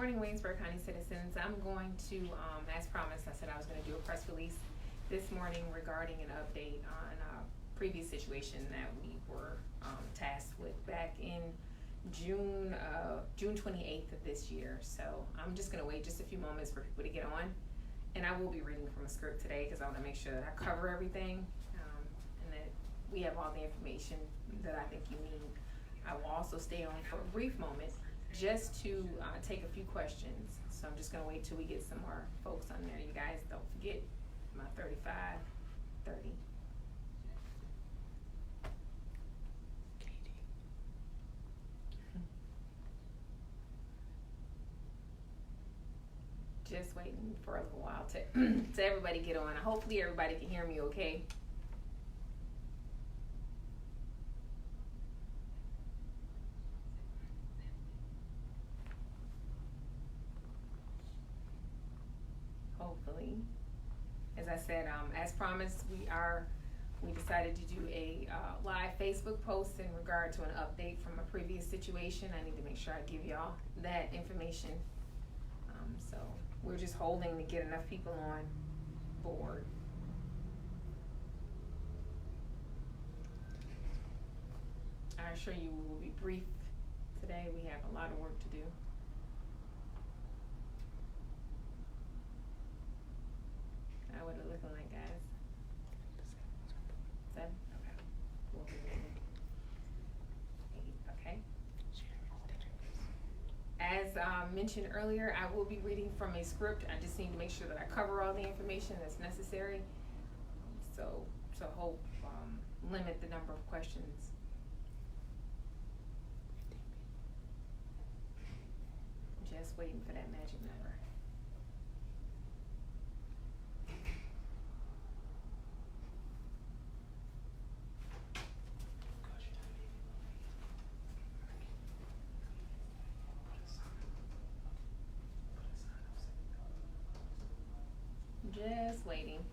morning, Williamsburg County citizens. I'm going to, as promised, I said I was going to do a press release this morning regarding an update on a previous situation that we were tasked with back in June 28th of this year. So I'm just going to wait just a few moments for people to get on. And I will be reading from a script today because I want to make sure that I cover everything and that we have all the information that I think you need. I will also stay on for a brief moment just to take a few questions. So I'm just going to wait till we get some more folks on there. You guys don't forget my 35-30. Just waiting for a little while to everybody get on. Hopefully everybody can hear me okay. Hopefully. As I said, as promised, we decided to do a live Facebook post in regard to an update from a previous situation. I need to make sure I give y'all that information. So we're just holding to get enough people on board. I assure you we will be brief today. We have a lot of work to do. What it looking like, guys? 7? Okay. We'll be ready. 8, okay. As mentioned earlier, I will be reading from a script. I just need to make sure that I cover all the information that's necessary. So hope limit the number of questions. Just waiting for that magic number. Just waiting.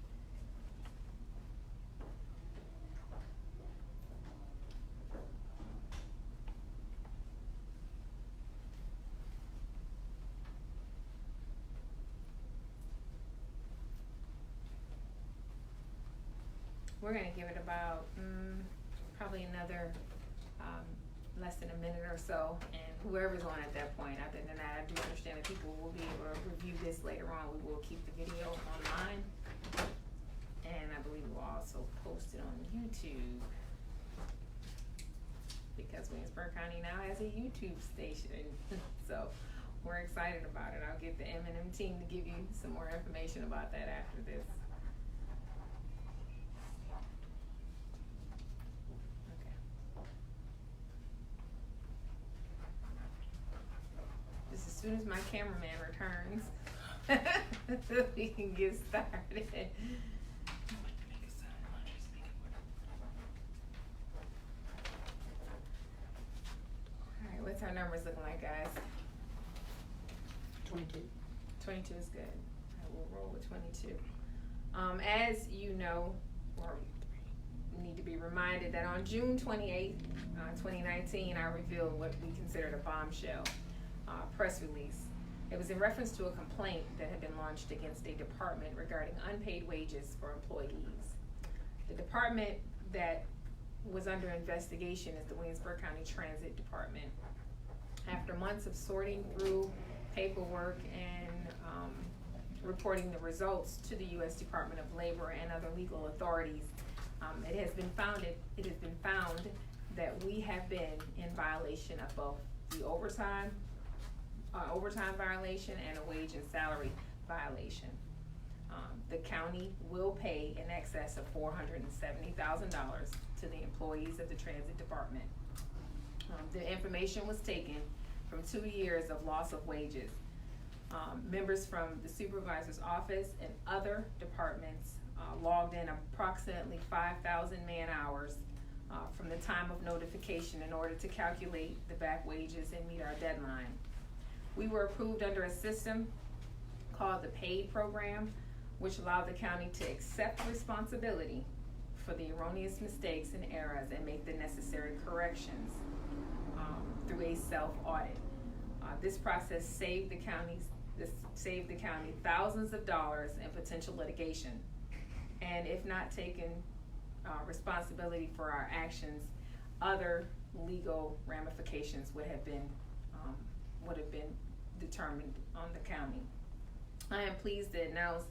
We're going to give it about probably another less than a minute or so, and whoever's on at that point. Other than that, I do understand that people will be able to review this later on. We will keep the video online, and I believe we'll also post it on YouTube because Williamsburg County now has a YouTube station. So we're excited about it. I'll get the M&M team to give you some more information about that after this. As soon as my cameraman returns, we can get started. Alright, what's our numbers looking like, guys? 22. 22 is good. I will roll with 22. As you know, or need to be reminded that on June 28th, 2019, I revealed what we considered a bombshell press release. It was in reference to a complaint that had been launched against a department regarding unpaid wages for employees. The department that was under investigation is the Williamsburg County Transit Department. After months of sorting through paperwork and reporting the results to the U.S. Department of Labor and other legal authorities, it has been found that we have been in violation of both the overtime violation and a wage and salary violation. The county will pay in excess of $470,000 to the employees of the transit department. The information was taken from 2 years of loss of wages. Members from the supervisor's office and other departments logged in approximately 5,000 man hours from the time of notification in order to calculate the back wages and meet our deadline. We were approved under a system called the PAID program, which allowed the county to accept responsibility for the erroneous mistakes and errors and make the necessary corrections through a self-audit. This process saved the county thousands of dollars in potential litigation. And if not taken responsibility for our actions, other legal ramifications would have been determined on the county. I am pleased to announce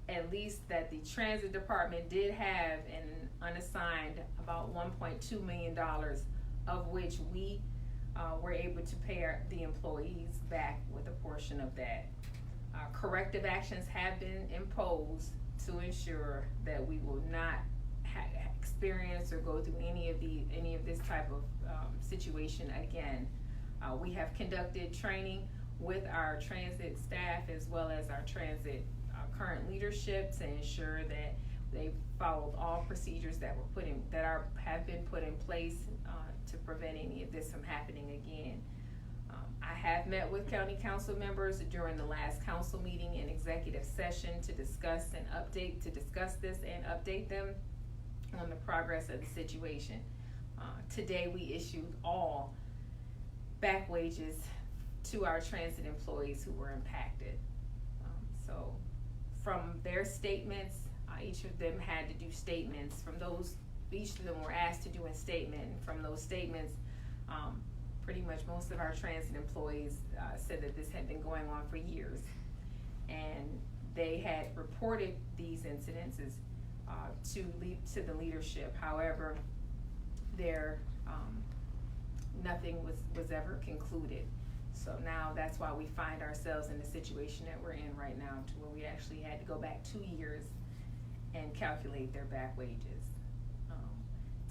at least that the transit department did have an unassigned about $1.2 million, of which we were able to pay the employees back with a portion of that. Corrective actions have been imposed to ensure that we will not experience or go through any of this type of situation again. We have conducted training with our transit staff as well as our transit current leadership to ensure that they followed all procedures that have been put in place to prevent any of this from happening again. I have met with county council members during the last council meeting in executive session to discuss this and update them on the progress of the situation. Today we issued all back wages to our transit employees who were impacted. So from their statements, each of them had to do statements. Each of them were asked to do a statement. And from those statements, pretty much most of our transit employees said that this had been going on for years. And they had reported these incidences to the leadership. However, nothing was ever concluded. So now that's why we find ourselves in the situation that we're in right now, to where we actually had to go back 2 years and calculate their back wages.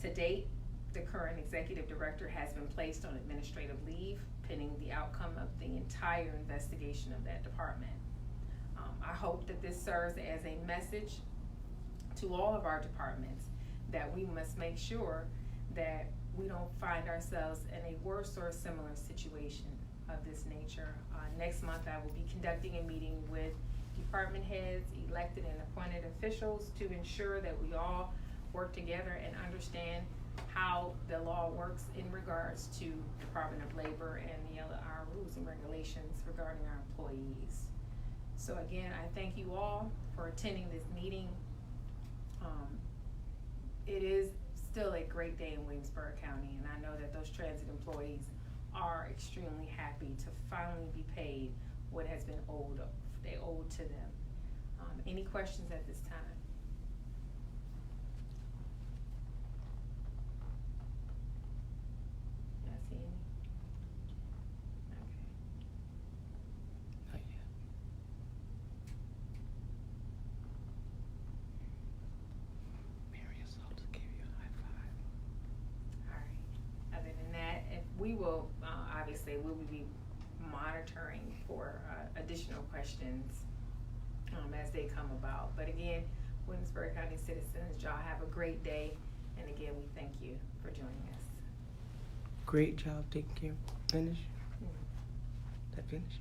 To date, the current executive director has been placed on administrative leave pending the outcome of the entire investigation of that department. I hope that this serves as a message to all of our departments that we must make sure that we don't find ourselves in a worse or a similar situation of this nature. Next month I will be conducting a meeting with department heads, elected and appointed officials, to ensure that we all work together and understand how the law works in regards to Department of Labor and our rules and regulations regarding our employees. So again, I thank you all for attending this meeting. It is still a great day in Williamsburg County, and I know that those transit employees are extremely happy to finally be paid what has been owed to them. Any questions at this time? Not see any? Okay. Not yet. Mary is about to give you a high five. All right. Other than that, if we will, obviously, we will be monitoring for additional questions as they come about. But again, Williamsburg County citizens, y'all have a great day. And again, we thank you for joining us. Great job taking care. Finish? Mm-hmm. That finish?